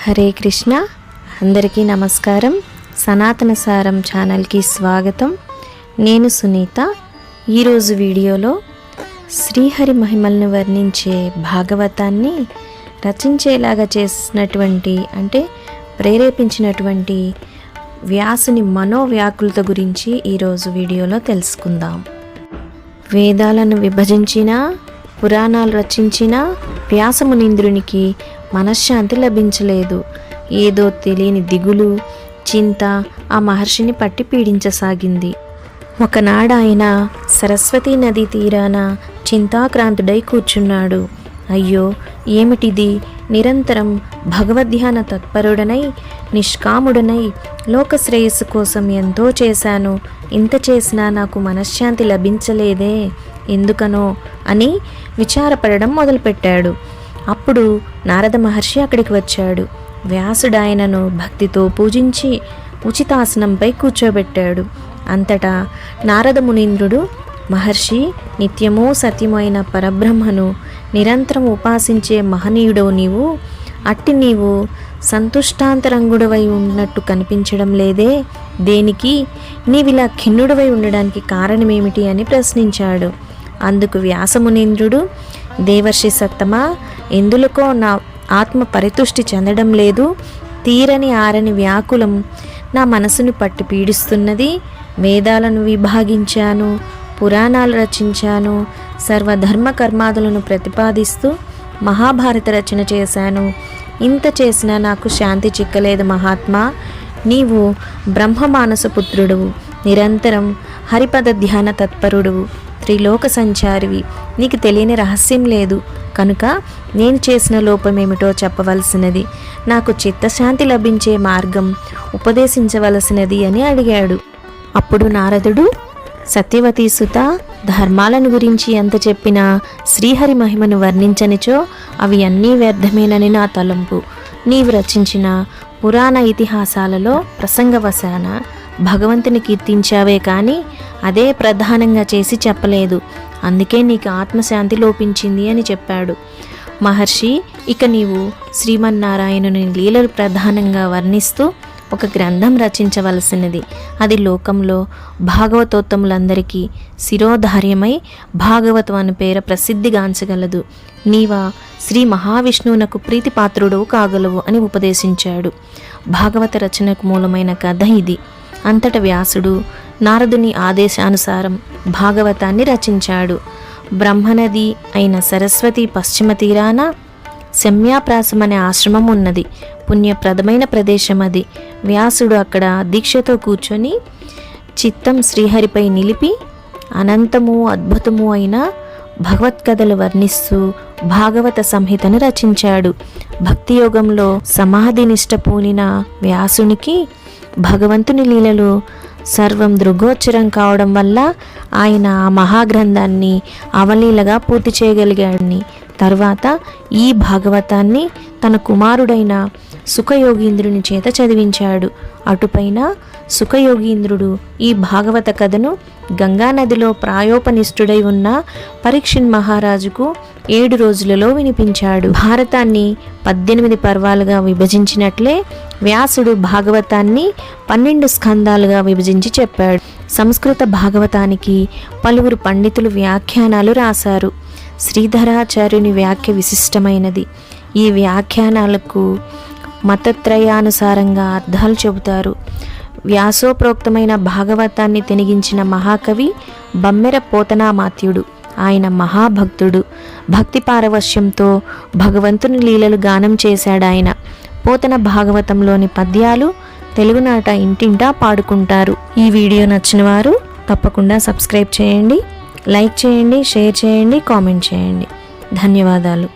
హరే కృష్ణ. అందరికీ నమస్కారం. సనాతన సారం ఛానల్కి స్వాగతం. నేను సునీత. ఈరోజు వీడియోలో శ్రీహరి మహిమలను వర్ణించే భాగవతాన్ని రచించేలాగా చేసినటువంటి ప్రేరేపించినటువంటి వ్యాసుని మనోవ్యాకులత గురించి ఈరోజు వీడియోలో తెలుసుకుందాం. వేదాలను విభజించిన, పురాణాలు రచించిన వ్యాసమునీంద్రునికి మనశ్శాంతి లభించలేదు. ఏదో తెలియని దిగులు, చింత ఆ మహర్షిని పట్టి పీడించసాగింది. ఒకనాడు ఆయన సరస్వతీ నదీ తీరాన చింతాక్రాంతుడై కూర్చున్నాడు. అయ్యో, ఏమిటిది? నిరంతరం భగవద్ధ్యాన తత్పరుడనై నిష్కాముడనై లోకశ్రేయస్సు కోసం ఎంతో చేశాను. ఇంత చేసినా నాకు మనశ్శాంతి లభించలేదే, ఎందుకనో అని విచారపడడం మొదలుపెట్టాడు. అప్పుడు నారద మహర్షి అక్కడికి వచ్చాడు. వ్యాసుడు ఆయనను భక్తితో పూజించి ఉచితాసనంపై కూర్చోబెట్టాడు. అంతటా నారద మునీంద్రుడు, మహర్షి, నిత్యమూ సత్యమైన పరబ్రహ్మను నిరంతరం ఉపాసించే మహనీయుడవు నీవు. అట్టి నీవు సంతుష్టాంతరంగుడవై ఉన్నట్టు కనిపించడం లేదే, దేనికి? నీవిలా ఖిన్నుడవై ఉండడానికి కారణమేమిటి అని ప్రశ్నించాడు. అందుకు వ్యాసమునీంద్రుడు, దేవర్షి సత్తమా, ఎందులకో నా ఆత్మ పరితుష్టి చెందడం లేదు. తీరని ఆరని వ్యాకులం నా మనసును పట్టి పీడిస్తున్నది. వేదాలను విభాగించాను, పురాణాలు రచించాను, సర్వధర్మ కర్మాదులను ప్రతిపాదిస్తూ మహాభారత రచన చేశాను. ఇంత చేసినా నాకు శాంతి చిక్కలేదు మహాత్మా. నీవు బ్రహ్మమానస పుత్రుడువు, నిరంతరం హరిపద ధ్యాన తత్పరుడువు, త్రిలోక సంచారివి. నీకు తెలియని రహస్యం లేదు కనుక నేను చేసిన లోపమేమిటో చెప్పవలసినది. నాకు చిత్తశాంతి లభించే మార్గం ఉపదేశించవలసినది అని అడిగాడు. అప్పుడు నారదుడు, సత్యవతీ సుత, ధర్మాలను గురించి ఎంత చెప్పినా శ్రీహరి మహిమను వర్ణించనిచో అవి అన్నీ వ్యర్థమేనని నా తలంపు. నీవు రచించిన పురాణ ఇతిహాసాలలో ప్రసంగవశాన భగవంతుని కీర్తించావే కానీ అదే ప్రధానంగా చేసి చెప్పలేదు. అందుకే నీకు ఆత్మశాంతి లోపించింది అని చెప్పాడు. మహర్షి, ఇక నీవు శ్రీమన్నారాయణుని లీలలు ప్రధానంగా వర్ణిస్తూ ఒక గ్రంథం రచించవలసినది. అది లోకంలో భాగవతోత్తములందరికీ శిరోధార్యమై భాగవతం అను పేర ప్రసిద్ధిగాంచగలదు. నీవా శ్రీ మహావిష్ణువునకు ప్రీతిపాత్రుడవు కాగలవు అని ఉపదేశించాడు. భాగవత రచనకు మూలమైన కథ ఇది. అంతట వ్యాసుడు నారదుని ఆదేశానుసారం భాగవతాన్ని రచించాడు. బ్రహ్మనది అయిన సరస్వతి పశ్చిమ తీరాన శమ్యాప్రాసం అనే ఆశ్రమం ఉన్నది. పుణ్యప్రదమైన ప్రదేశం అది. వ్యాసుడు అక్కడ దీక్షతో కూర్చొని చిత్తం శ్రీహరిపై నిలిపి అనంతము అద్భుతము అయిన భగవత్కథలు వర్ణిస్తూ భాగవత సంహితను రచించాడు. భక్తియోగంలో సమాధి నిష్ట పూనిన వ్యాసునికి భగవంతుని లీలలు సర్వం దృగోచరం కావడం వల్ల ఆయన ఆ మహాగ్రంథాన్ని అవలీలగా పూర్తి చేయగలిగాడని, తర్వాత ఈ భాగవతాన్ని తన కుమారుడైన సుఖయోగీంద్రుని చేత చదివించాడు. అటుపైన సుఖయోగీంద్రుడు ఈ భాగవత కథను గంగానదిలో ప్రాయోపనిష్ఠుడై ఉన్న పరీక్షిత్ మహారాజుకు 7 రోజులలో వినిపించాడు. భారతాన్ని 18 పర్వాలుగా విభజించినట్లే వ్యాసుడు భాగవతాన్ని 12 స్కందాలుగా విభజించి చెప్పాడు. సంస్కృత భాగవతానికి పలువురు పండితులు వ్యాఖ్యానాలు రాశారు. శ్రీధరాచార్యుని వ్యాఖ్య విశిష్టమైనది. ఈ వ్యాఖ్యానాలకు మతత్రయానుసారంగా అర్థాలు చెబుతారు. వ్యాసోప్రోక్తమైన భాగవతాన్ని తెనిగించిన మహాకవి బమ్మెర పోతనామాత్యుడు. ఆయన మహాభక్తుడు. భక్తి పారవశ్యంతో భగవంతుని లీలలు గానం చేశాడాయన. పోతన భాగవతంలోని పద్యాలు తెలుగునాట ఇంటింటా పాడుకుంటారు. ఈ వీడియో నచ్చిన వారు తప్పకుండా సబ్స్క్రైబ్ చేయండి, లైక్ చేయండి, షేర్ చేయండి, కామెంట్ చేయండి. ధన్యవాదాలు.